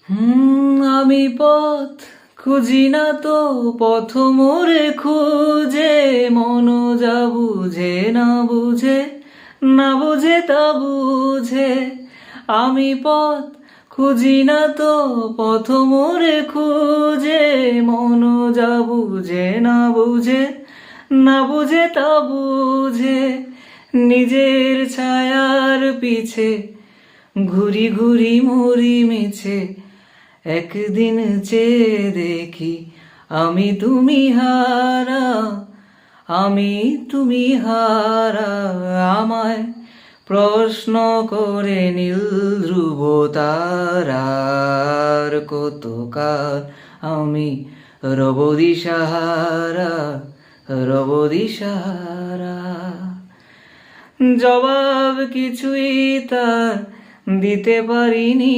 আমি পথ খুঁজি না তো, পথ মোরে খুঁজে, মন যা বুঝে না বুঝে, না বুঝে তা বুঝে। আমি পথ খুঁজি না তো, পথ মোরে খুঁজে, মন যা বুঝে না বুঝে, না বুঝে তা বুঝে। নিজের ছায়ার পিছে ঘুরি ঘুরি মরি মিছে, একদিন চেয়ে দেখি আমি তুমি হারা, আমি তুমি হারা। আমায় প্রশ্ন করে নীল ধ্রুব তারার, কতকাল আমি রব দিশাহারা, রব দিশাহারা। জবাব কিছুই তার দিতে পারিনি।